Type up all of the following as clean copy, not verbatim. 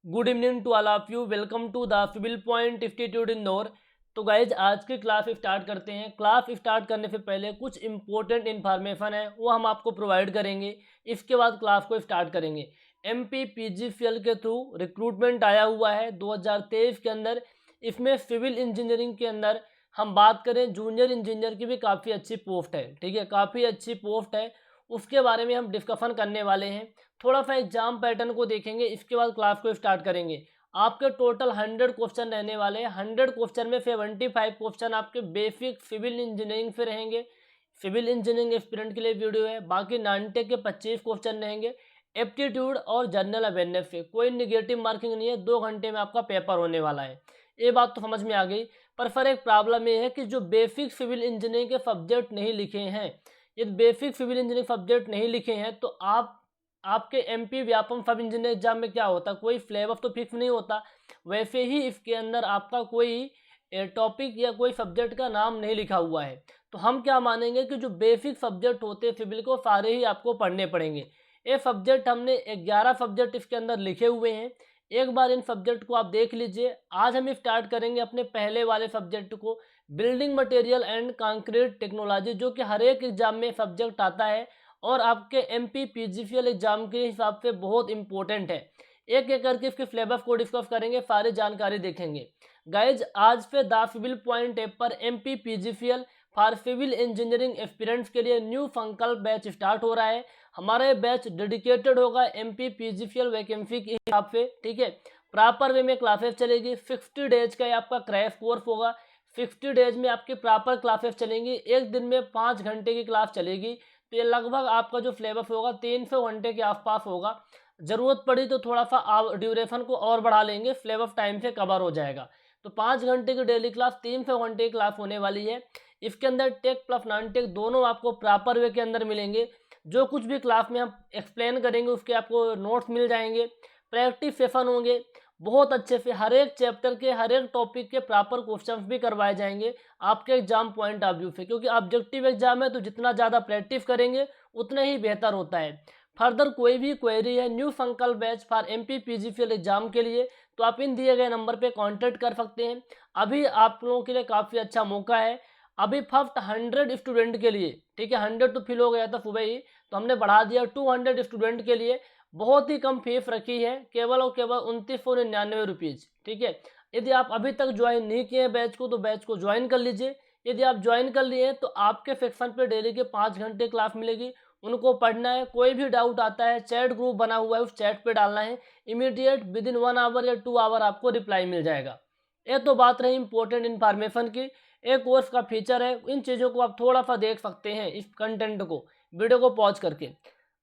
Good evening to all of you. Welcome to the civil point institute Indore. तो guys आज की class start करते हैं। क्लास स्टार्ट करने से पहले कुछ इंपॉर्टेंट इन्फॉर्मेशन है वो हम आपको प्रोवाइड करेंगे। इसके बाद क्लास को स्टार्ट करेंगे। MPPGCL के थ्रू रिक्रूटमेंट आया हुआ है 2023 के अंदर। इसमें सिविल इंजीनियरिंग के अंदर हम बात करें जूनियर इंजीनियर की भी काफ़ी अच्छी पोस्ट है, ठीक है, काफ़ी अच्छी पोस्ट है। उसके बारे में हम डिस्कशन करने वाले हैं। थोड़ा सा एग्जाम पैटर्न को देखेंगे, इसके बाद क्लास को स्टार्ट करेंगे। आपके टोटल 100 क्वेश्चन रहने वाले हैं। 100 क्वेश्चन में 75 क्वेश्चन आपके बेसिक सिविल इंजीनियरिंग से रहेंगे। सिविल इंजीनियरिंग एस्पिरेंट के लिए वीडियो है। बाकी 90 के 25 क्वेश्चन रहेंगे एप्टीट्यूड और जनरल अवेयरनेस से। कोई निगेटिव मार्किंग नहीं है। 2 घंटे में आपका पेपर होने वाला है। ये बात तो समझ में आ गई। पर एक प्रॉब्लम ये है कि जो बेसिक सिविल इंजीनियरिंग के सब्जेक्ट नहीं लिखे हैं, यदि बेसिक सिविल इंजीनियरिंग सब्जेक्ट नहीं लिखे हैं तो आपके MP व्यापम सब इंजीनियर एग्जाम में क्या होता है, कोई सिलेबस तो फिक्स नहीं होता। वैसे ही इसके अंदर आपका कोई टॉपिक या कोई सब्जेक्ट का नाम नहीं लिखा हुआ है। तो हम क्या मानेंगे कि जो बेसिक सब्जेक्ट होते हैं सिविल को सारे ही आपको पढ़ने पड़ेंगे। ये सब्जेक्ट हमने 11 सब्जेक्ट इसके अंदर लिखे हुए हैं। एक बार इन सब्जेक्ट को आप देख लीजिए। आज हम स्टार्ट करेंगे अपने पहले वाले सब्जेक्ट को, building material and concrete technology, जो कि हर एक एग्जाम में सब्जेक्ट आता है और आपके MPPGCL एग्जाम के हिसाब से बहुत इंपॉर्टेंट है। एक एक करके इसके सिलेबस को डिस्कस करेंगे, सारी जानकारी देखेंगे। गाइज आज से द सिविल पॉइंट ऐप पर MPPGCL for civil engineering aspirants के लिए न्यू संकल्प बैच स्टार्ट हो रहा है। हमारा ये बैच डेडिकेटेड होगा MPPGCL वैकेंसी के हिसाब से, ठीक है। प्रॉपर वे में क्लासेस चलेगी। 60 डेज का ये आपका क्रैश कोर्स होगा। 60 डेज में आपकी प्रॉपर क्लासेस चलेंगी। एक दिन में 5 घंटे की क्लास चलेगी। तो ये लगभग आपका जो सिलेबस होगा 300 घंटे के आसपास होगा। ज़रूरत पड़ी तो थोड़ा सा ड्यूरेशन को और बढ़ा लेंगे, सिलेबस टाइम से कवर हो जाएगा। तो 5 घंटे की डेली क्लास 300 घंटे की क्लास होने वाली है। इसके अंदर टेक प्लस नॉन टेक दोनों आपको प्रॉपर वे के अंदर मिलेंगे। जो कुछ भी क्लास में हम एक्सप्लेन करेंगे उसके आपको नोट्स मिल जाएंगे। प्रैक्टिस सेशन होंगे बहुत अच्छे से। हर एक चैप्टर के हर एक टॉपिक के प्रॉपर क्वेश्चंस भी करवाए जाएंगे आपके एग्जाम पॉइंट ऑफ व्यू से, क्योंकि ऑब्जेक्टिव एग्जाम है तो जितना ज़्यादा प्रैक्टिस करेंगे उतना ही बेहतर होता है। फर्दर कोई भी क्वेरी है न्यू संकल्प बैच फॉर MPPGCL एग्जाम के लिए तो आप इन दिए गए नंबर पे कांटेक्ट कर सकते हैं। अभी आप लोगों के लिए काफ़ी अच्छा मौका है। अभी फर्स्ट 100 स्टूडेंट के लिए, ठीक है, 100 तो फिल हो गया था सुबह ही, तो हमने बढ़ा दिया 200 स्टूडेंट के लिए। बहुत ही कम फीस रखी है, केवल और केवल 2999 रुपीज़, ठीक है। यदि आप अभी तक ज्वाइन नहीं किए हैं बैच को तो बैच को ज्वाइन कर लीजिए। यदि आप ज्वाइन कर लिए तो आपके सेक्शन पे डेली के 5 घंटे क्लास मिलेगी, उनको पढ़ना है। कोई भी डाउट आता है चैट ग्रुप बना हुआ है, उस चैट पे डालना है। इमीडिएट विदिन 1 आवर या 2 आवर आपको रिप्लाई मिल जाएगा। ये तो बात रही इंपॉर्टेंट इन्फॉर्मेशन की। एक कोर्स का फीचर है, इन चीज़ों को आप थोड़ा सा देख सकते हैं इस कंटेंट को, वीडियो को पॉज करके।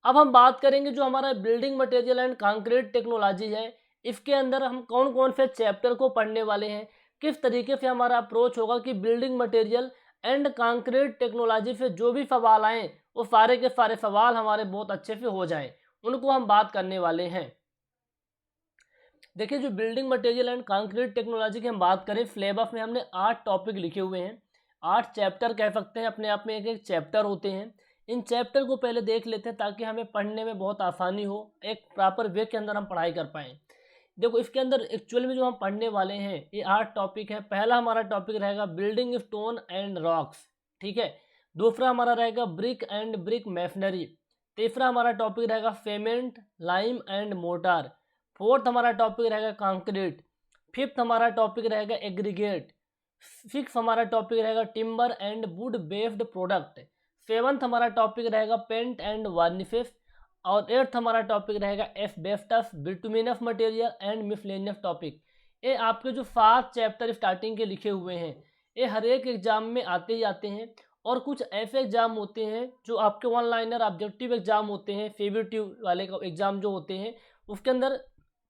अब हम बात करेंगे जो हमारा building material and concrete technology है, इसके अंदर हम कौन कौन से चैप्टर को पढ़ने वाले हैं, किस तरीके से हमारा अप्रोच होगा कि building material and concrete technology से जो भी सवाल आएँ वो सारे के सारे सवाल हमारे बहुत अच्छे से हो जाएं, उनको हम बात करने वाले हैं। देखिए जो building material and concrete technology की हम बात करें, सिलेबस में हमने 8 टॉपिक लिखे हुए हैं। 8 चैप्टर कह सकते हैं, अपने आप में एक एक चैप्टर होते हैं। इन चैप्टर को पहले देख लेते हैं ताकि हमें पढ़ने में बहुत आसानी हो, एक प्रॉपर वे के अंदर हम पढ़ाई कर पाएँ। देखो इसके अंदर एक्चुअल में जो हम पढ़ने वाले हैं ये 8 टॉपिक है। पहला हमारा टॉपिक रहेगा बिल्डिंग स्टोन एंड रॉक्स, ठीक है। दूसरा हमारा रहेगा ब्रिक एंड ब्रिक मैसनरी। तीसरा हमारा टॉपिक रहेगा cement, lime and mortar. Fourth हमारा टॉपिक रहेगा कंक्रीट। फिफ्थ हमारा टॉपिक रहेगा एग्रीगेट। सिक्स हमारा टॉपिक रहेगा timber and would based product. Seventh हमारा टॉपिक रहेगा पेंट एंड वार्निशेस। और एट्थ हमारा टॉपिक रहेगा asbestos, bituminous material and miscellaneous topic. ये आपके जो 7 चैप्टर स्टार्टिंग के लिखे हुए हैं ये हर एक एग्जाम में आते ही आते हैं। और कुछ ऐसे एग्जाम होते हैं जो आपके वन लाइनर ऑब्जेक्टिव एग्जाम होते हैं, CBT वाले का एग्जाम जो होते हैं उसके अंदर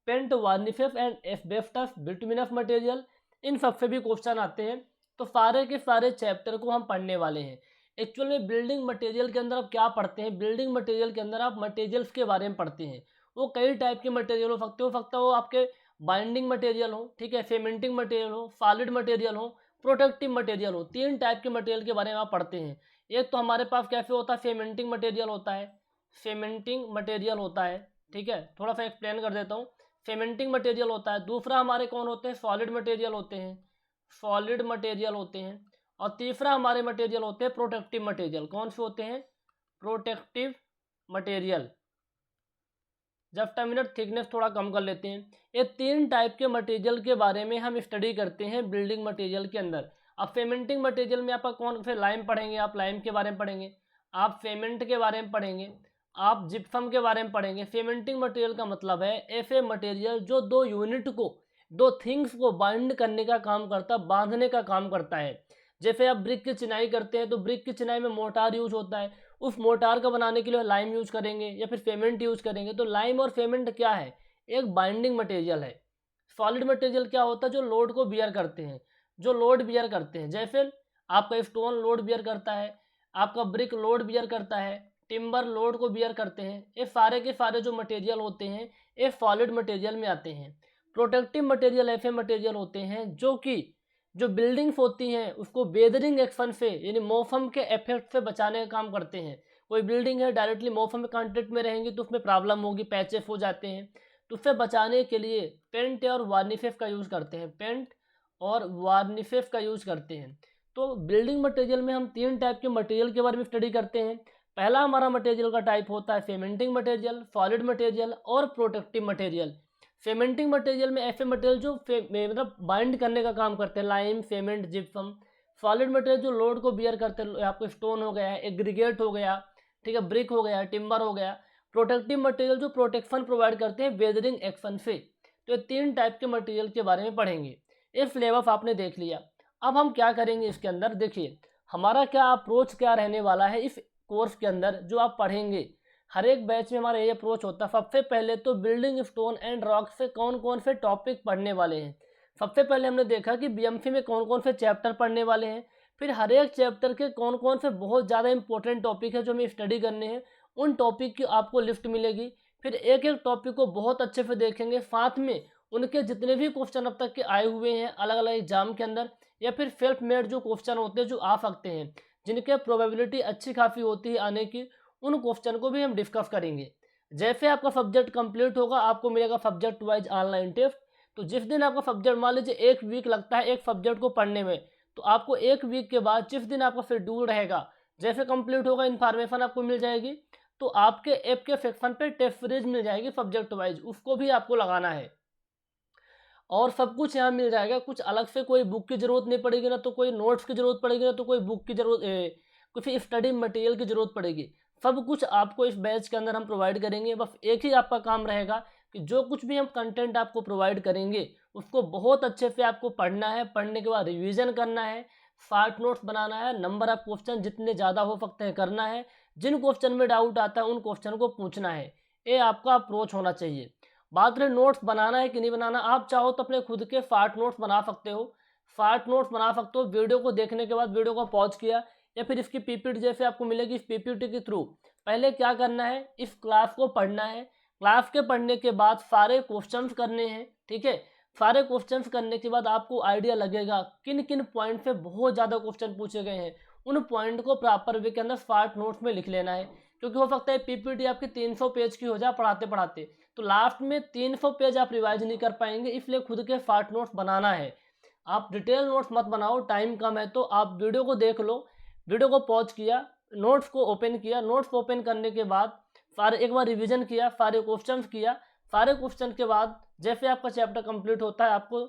paint, varnishes and asbestos, bituminous material, इन सब से भी क्वेश्चन आते हैं। तो सारे के सारे चैप्टर को हम पढ़ने वाले हैं। एक्चुअल में बिल्डिंग मटेरियल के अंदर आप क्या पढ़ते हैं, बिल्डिंग मटेरियल के अंदर आप मटेरियल्स के बारे में पढ़ते हैं। वो कई टाइप के मटेरियल हो सकता हो आपके बाइंडिंग मटेरियल हो, ठीक है, सीमेंटिंग मटेरियल हो, सॉलिड मटेरियल हो, प्रोटेक्टिव मटेरियल हो। 3 टाइप के मटेरियल के बारे में आप पढ़ते हैं। एक तो हमारे पास कैसे होता है, सीमेंटिंग मटेरियल होता है, सीमेंटिंग मटेरियल होता है, ठीक है। थोड़ा सा एक्सप्लेन कर देता हूँ। फेमेंटिंग मटेरियल होता है। दूसरा हमारे कौन होते हैं, सॉलिड मटेरियल होते हैं, सॉलिड मटेरियल होते हैं। और तीसरा हमारे मटेरियल होते हैं प्रोटेक्टिव मटेरियल। कौन से होते हैं, प्रोटेक्टिव मटेरियल। जब टर्मिनल थिकनेस थोड़ा कम कर लेते हैं। ये 3 टाइप के मटेरियल के बारे में हम स्टडी करते हैं बिल्डिंग मटेरियल के अंदर। अब फेमेंटिंग मटेरियल में आपका कौन, फिर लाइम पढ़ेंगे, आप लाइम के बारे में पढ़ेंगे, आप फेमेंट के बारे में पढ़ेंगे, आप जिप्सम के बारे में पढ़ेंगे। फेमेंटिंग मटेरियल का मतलब है ऐसे मटेरियल जो 2 यूनिट को, 2 थिंग्स को बाइंड करने का काम करता है, बांधने का काम करता है। जैसे आप ब्रिक की चिनाई करते हैं तो ब्रिक की चिनाई में मोटार यूज होता है, उस मोटार का बनाने के लिए लाइम यूज करेंगे या फिर फेमेंट यूज करेंगे। तो लाइम और फेमेंट क्या है, एक बाइंडिंग मटेरियल है। सॉलिड मटेरियल क्या होता है, जो लोड को बियर करते हैं, जो लोड बियर करते हैं। जैसे आपका स्टोन लोड बियर करता है, आपका ब्रिक लोड बियर करता है, टिम्बर लोड को बियर करते हैं। ये सारे के सारे जो मटेरियल होते हैं ये सॉलिड मटेरियल में आते हैं। प्रोटेक्टिव मटेरियल ऐसे मटेरियल होते हैं जो कि जो बिल्डिंग्स होती हैं उसको वेदरिंग एक्शन से, यानी मौसम के इफेक्ट से बचाने का काम करते हैं। कोई बिल्डिंग है डायरेक्टली मौसम के कांटेक्ट में रहेंगी तो उसमें प्रॉब्लम होगी, पैचेस हो जाते हैं। तो उससे बचाने के लिए पेंट और वार्निशेस का यूज़ करते हैं, पेंट और वार्निशेस का यूज़ करते हैं। तो बिल्डिंग मटेरियल में हम 3 टाइप के मटेरियल के बारे में स्टडी करते हैं। पहला हमारा मटेरियल का टाइप होता है फेमेंटिंग मटेरियल, सॉलिड मटेरियल और प्रोटेक्टिव मटेरियल। फेमेंटिंग मटेरियल में ऐसे मटेरियल जो मतलब बाइंड करने का काम करते हैं, लाइम, फेमेंट, जिप्सम। सॉलिड मटेरियल जो लोड को बियर करते हैं, आपको स्टोन हो गया, एग्रीगेट हो गया, ठीक है, ब्रिक हो गया, टिम्बर हो गया। प्रोटेक्टिव मटेरियल जो प्रोटेक्शन प्रोवाइड करते हैं वेदरिंग एक्शन से। तो ये 3 टाइप के मटेरियल के बारे में पढ़ेंगे। ये फ्लेवर आपने देख लिया। अब हम क्या करेंगे इसके अंदर, देखिए हमारा क्या अप्रोच क्या रहने वाला है इस कोर्स के अंदर जो आप पढ़ेंगे। हर एक बैच में हमारा ये अप्रोच होता है। सबसे पहले तो बिल्डिंग स्टोन एंड रॉक से कौन कौन से टॉपिक पढ़ने वाले हैं। सबसे पहले हमने देखा कि बीएमसी में कौन कौन से चैप्टर पढ़ने वाले हैं। फिर हर एक चैप्टर के कौन कौन से बहुत ज़्यादा इंपॉर्टेंट टॉपिक है जो हमें स्टडी करने हैं, उन टॉपिक की आपको लिस्ट मिलेगी। फिर एक एक टॉपिक को बहुत अच्छे से देखेंगे, साथ में उनके जितने भी क्वेश्चन अब तक के आए हुए हैं अलग अलग एग्जाम के अंदर, या फिर सेल्फ मेड जो क्वेश्चन होते हैं जो आ सकते हैं, जिनके प्रोबेबिलिटी अच्छी खासी होती है आने की, उन क्वेश्चन को भी हम डिस्कस करेंगे। जैसे आपका सब्जेक्ट कंप्लीट होगा आपको मिलेगा सब्जेक्ट वाइज ऑनलाइन टेस्ट। तो जिस दिन आपका सब्जेक्ट, मान लीजिए 1 वीक लगता है एक सब्जेक्ट को पढ़ने में, तो आपको 1 वीक के बाद जिस दिन आपका शेड्यूल रहेगा, जैसे कंप्लीट होगा इन्फॉर्मेशन आपको मिल जाएगी, तो आपके ऐप के सेक्शन पे टेस्ट सीरीज मिल जाएगी सब्जेक्ट वाइज, उसको भी आपको लगाना है। और सब कुछ यहाँ मिल जाएगा, कुछ अलग से कोई बुक की ज़रूरत नहीं पड़ेगी, ना तो कोई नोट्स की ज़रूरत पड़ेगी, ना तो कोई बुक की ज़रूरत, कुछ स्टडी मटेरियल की ज़रूरत पड़ेगी। सब कुछ आपको इस बैच के अंदर हम प्रोवाइड करेंगे। बस एक ही आपका काम रहेगा कि जो कुछ भी हम कंटेंट आपको प्रोवाइड करेंगे उसको बहुत अच्छे से आपको पढ़ना है, पढ़ने के बाद रिवीजन करना है, शॉर्ट नोट्स बनाना है, नंबर ऑफ क्वेश्चन जितने ज़्यादा हो सकते हैं करना है, जिन क्वेश्चन में डाउट आता है उन क्वेश्चन को पूछना है। ये आपका अप्रोच होना चाहिए। बात रही नोट्स बनाना है कि नहीं बनाना, आप चाहो तो अपने खुद के शॉर्ट नोट्स बना सकते हो। शॉर्ट नोट्स बना सकते हो, वीडियो को देखने के बाद वीडियो को पॉज किया, या फिर इसकी पीपीटी जैसे आपको मिलेगी, इस पीपीटी के थ्रू पहले क्या करना है, इस क्लास को पढ़ना है। क्लास के पढ़ने के बाद सारे क्वेश्चंस करने हैं, ठीक है। सारे क्वेश्चंस करने के बाद आपको आइडिया लगेगा किन किन पॉइंट पे बहुत ज़्यादा क्वेश्चन पूछे गए हैं, उन पॉइंट को प्रॉपर वे के अंदर शॉर्ट नोट्स में लिख लेना है। क्योंकि हो सकता है पीपीटी आपकी 300 पेज की हो जाए पढ़ाते पढ़ाते, तो लास्ट में 300 पेज आप रिवाइज नहीं कर पाएंगे, इसलिए खुद के शॉर्ट नोट्स बनाना है। आप डिटेल नोट्स मत बनाओ, टाइम कम है, तो आप वीडियो को देख लो, वीडियो को पॉज किया, नोट्स को ओपन किया, नोट्स को ओपन करने के बाद सारे एक बार रिवीजन किया, सारे क्वेश्चंस किया। सारे क्वेश्चन के बाद जैसे आपका चैप्टर कंप्लीट होता है, आपको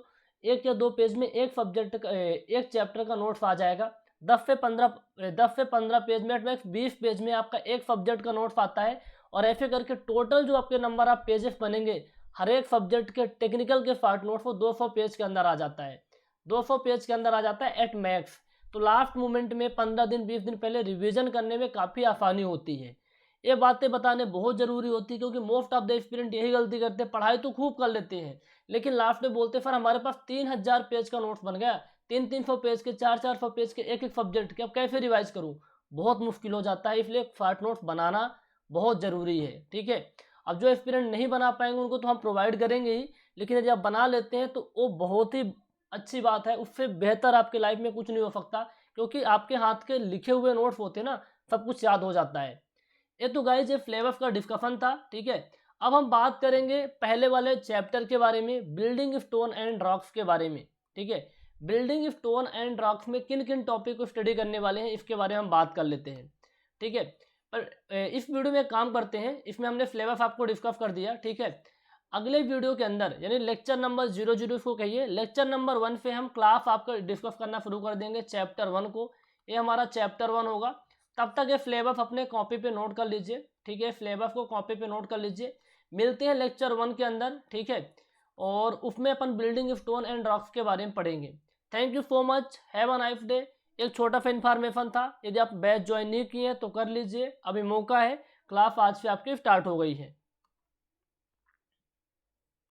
1 या 2 पेज में एक सब्जेक्ट का, एक चैप्टर का नोट्स आ जाएगा। 10 से 15 पेज में, 20 पेज में आपका एक सब्जेक्ट का नोट्स आता है। और ऐसे करके टोटल जो आपके नंबर ऑफ पेजेस बनेंगे हर एक सब्जेक्ट के टेक्निकल के शॉर्ट नोट्स, वो 200 पेज के अंदर आ जाता है, 200 पेज के अंदर आ जाता है एट मैक्स। तो लास्ट मोमेंट में 15 दिन 20 दिन पहले रिवीजन करने में काफ़ी आसानी होती है। ये बातें बताने बहुत ज़रूरी होती है, क्योंकि मोस्ट ऑफ द स्टूडेंट यही गलती करते हैं, पढ़ाई तो खूब कर लेते हैं लेकिन लास्ट में बोलते सर हमारे पास 3000 पेज का नोट्स बन गया, 300 पेज के, 400 पेज के एक एक सब्जेक्ट के, अब कैसे रिवाइज करूँ, बहुत मुश्किल हो जाता है। इसलिए शॉर्ट नोट्स बनाना बहुत ज़रूरी है, ठीक है। अब जो स्टूडेंट नहीं बना पाएंगे उनको तो हम प्रोवाइड करेंगे ही, लेकिन यदि आप बना लेते हैं तो वो बहुत ही अच्छी बात है। उससे बेहतर आपके लाइफ में कुछ नहीं हो सकता, क्योंकि आपके हाथ के लिखे हुए नोट्स होते हैं ना, सब कुछ याद हो जाता है। ये तो गाइस ये फ्लेवर्स का डिस्कशन था, ठीक है। अब हम बात करेंगे पहले वाले चैप्टर के बारे में, बिल्डिंग स्टोन एंड रॉक्स के बारे में। ठीक है, बिल्डिंग स्टोन एंड रॉक्स में किन किन टॉपिक को स्टडी करने वाले हैं इसके बारे में हम बात कर लेते हैं। ठीक है, पर इस वीडियो में काम करते हैं, इसमें हमने सिलेबस आपको डिस्कस कर दिया। ठीक है, अगले वीडियो के अंदर यानी लेक्चर नंबर 00 इसको कहिए, लेक्चर नंबर 1 पे हम क्लास आपका डिस्कस करना शुरू कर देंगे चैप्टर 1 को। ये हमारा चैप्टर 1 होगा। तब तक ये सिलेबस अपने कॉपी पे नोट कर लीजिए। ठीक है, सिलेबस को कॉपी पे नोट कर लीजिए। मिलते हैं लेक्चर 1 के अंदर। ठीक है, और उसमें अपन बिल्डिंग स्टोन एंड रॉक्स के बारे में पढ़ेंगे। Thank you so much, have a nice day. एक छोटा सा इन्फॉर्मेशन था, यदि आप बैच ज्वाइन नहीं किए हैं तो कर लीजिए, अभी मौका है, क्लास आज से आपकी स्टार्ट हो गई है।